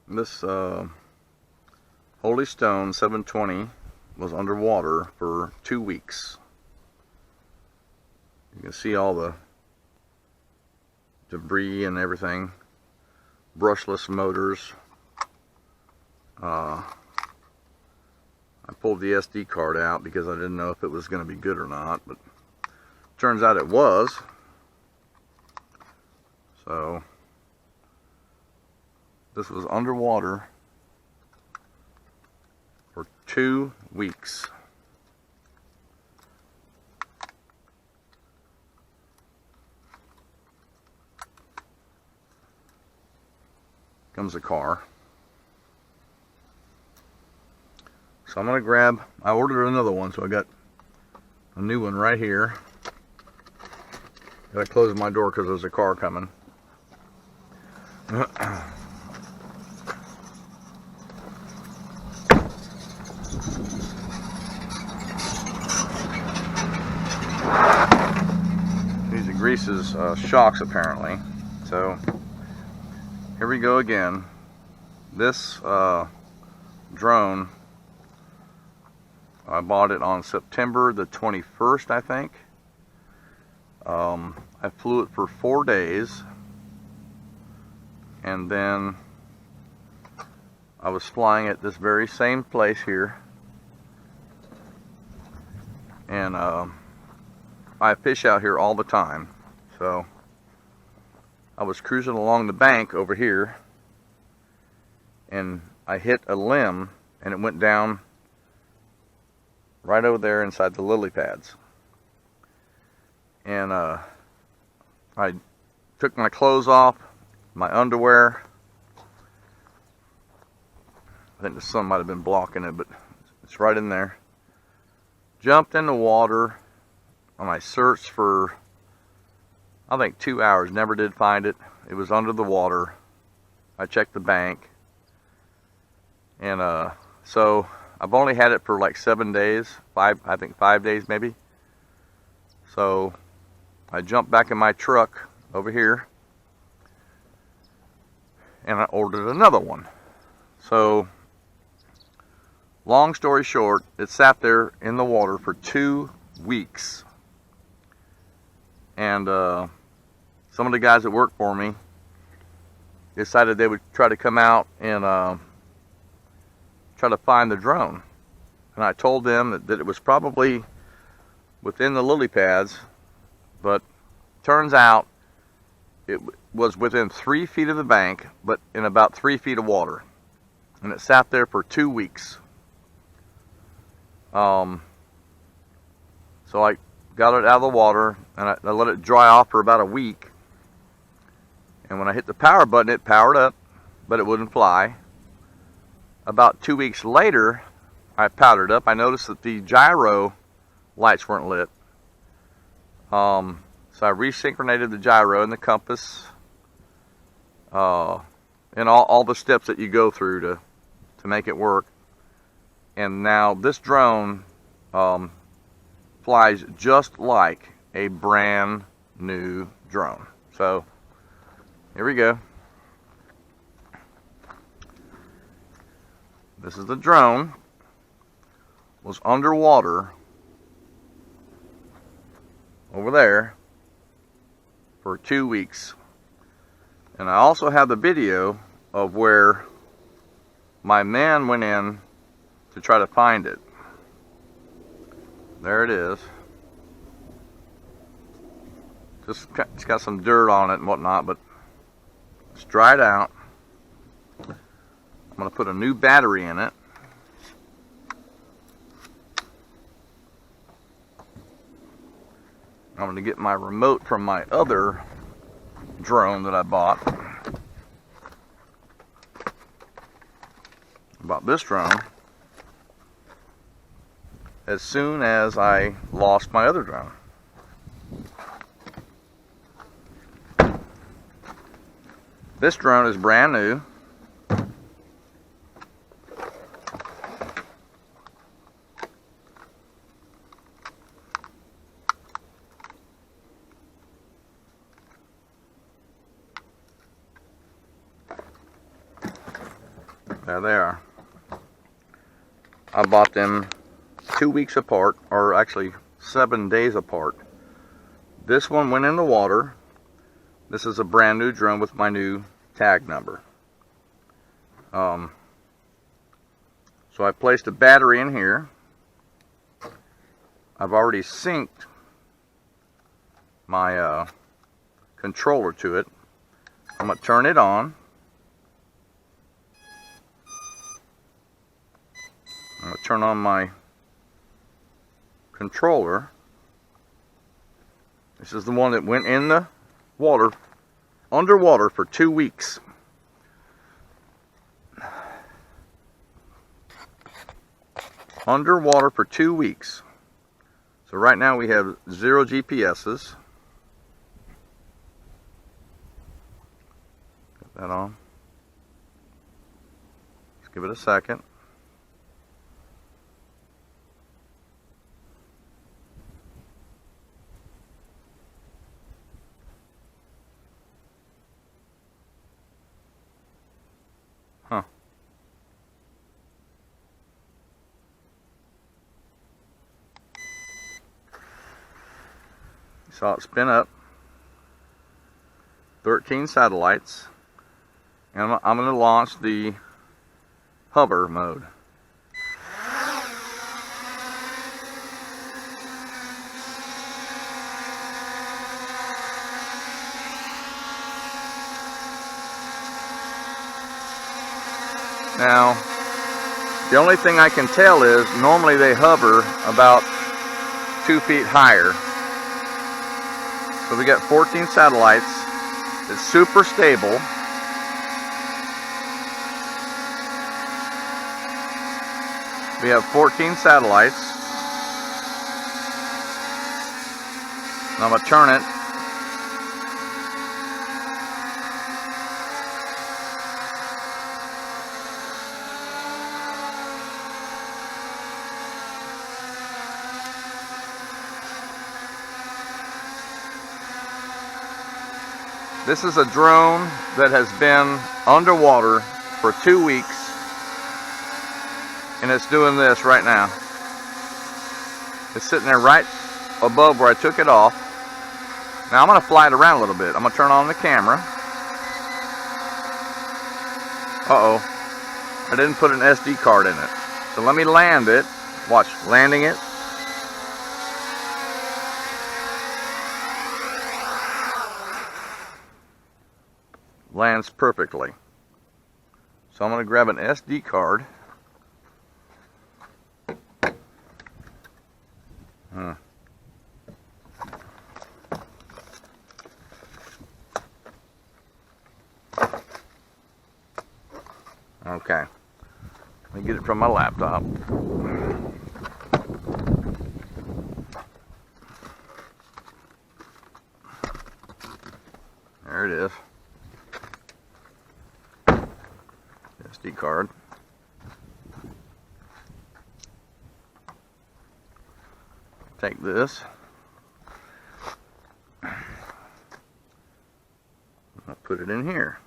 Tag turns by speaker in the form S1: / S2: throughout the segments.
S1: This Holy Stone 720 was underwater for 2 weeks. You can see all the debris and everything. Brushless motors. I pulled the SD card out because I didn't know if it was going to be good or not, but turns out it was. So this was underwater for 2 weeks. Comes a car. So I'm gonna I ordered another one, so I got a new one right here. Gotta close my door because there's a car coming. These are Grease's shocks apparently. So here we go again. This drone, I bought it on September the 21st, I think. I flew it for 4 days, and then I was flying at this very same place here, and I fish out here all the time. So I was cruising along the bank over here, and I hit a limb, and it went down right over there inside the lily pads. And I took my clothes off, my underwear. I think the sun might have been blocking it, but it's right in there. Jumped in the water, and I searched for, I think, 2 hours. Never did find it. It was under the water. I checked the bank. And so I've only had it for like 7 days. I think 5 days maybe. So I jumped back in my truck over here, and I ordered another one. So long story short, it sat there in the water for 2 weeks. And some of the guys that work for me decided they would try to come out and try to find the drone. And I told them that it was probably within the lily pads, but turns out it was within 3 feet of the bank, but in about 3 feet of water. And it sat there for 2 weeks. So I got it out of the water, and I let it dry off for about a week. And when I hit the power button, it powered up, but it wouldn't fly. About 2 weeks later, I powered up. I noticed that the gyro lights weren't lit. So I resynchronized the gyro and the compass, and all the steps that you go through to make it work. And now this drone flies just like a brand new drone. So here we go. This is the drone. Was underwater over there for 2 weeks. And I also have the video of where my man went in to try to find it. There it is. It's got some dirt on it and whatnot, but it's dried out. I'm going to put a new battery in it. I'm going to get my remote from my other drone that I bought. I bought this drone as soon as I lost my other drone. This drone is brand new. There they are. I bought them 2 weeks apart, or actually 7 days apart. This one went in the water. This is a brand new drone with my new tag number. So I placed a battery in here. I've already synced my controller to it. I'm going to turn it on. I'm going to turn on my controller. This is the one that went in the water, underwater for 2 weeks. Underwater for 2 weeks. So right now we have 0 GPSs. Put that on. Let's give it a second. Huh. Saw it spin up. 13 satellites. And I'm going to launch the hover mode. Now, the only thing I can tell is normally they hover about 2 feet higher. So we got 14 satellites. It's super stable. We have 14 satellites. I'm going to turn it. This is a drone that has been underwater for 2 weeks, and it's doing this right now. It's sitting there right above where I took it off. Now I'm going to fly it around a little bit. I'm going to turn on the camera. Uh-oh. I didn't put an SD card in it. So let me land it. Watch, landing it. Lands perfectly. So I'm going to grab an SD card. Okay. Let me get it from my laptop. There it is. SD card. Take this. I'll put it in here.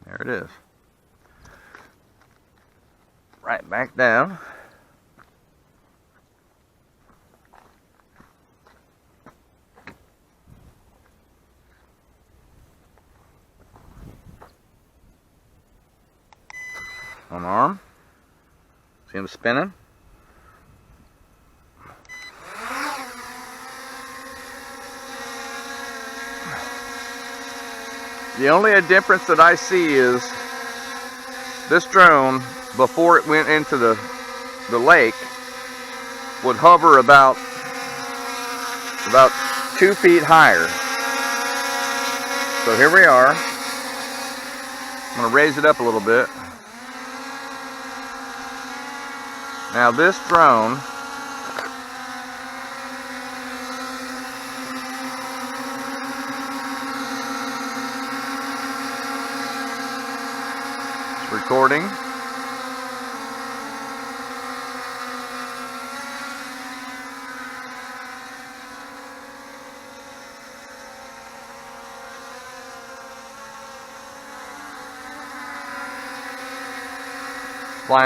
S1: There it is. Right back down. One arm. See him spinning? The only difference that I see is this drone, before it went into the lake, would hover about 2 feet higher. So here we are. I'm going to raise it up a little bit. Now this drone is recording. flying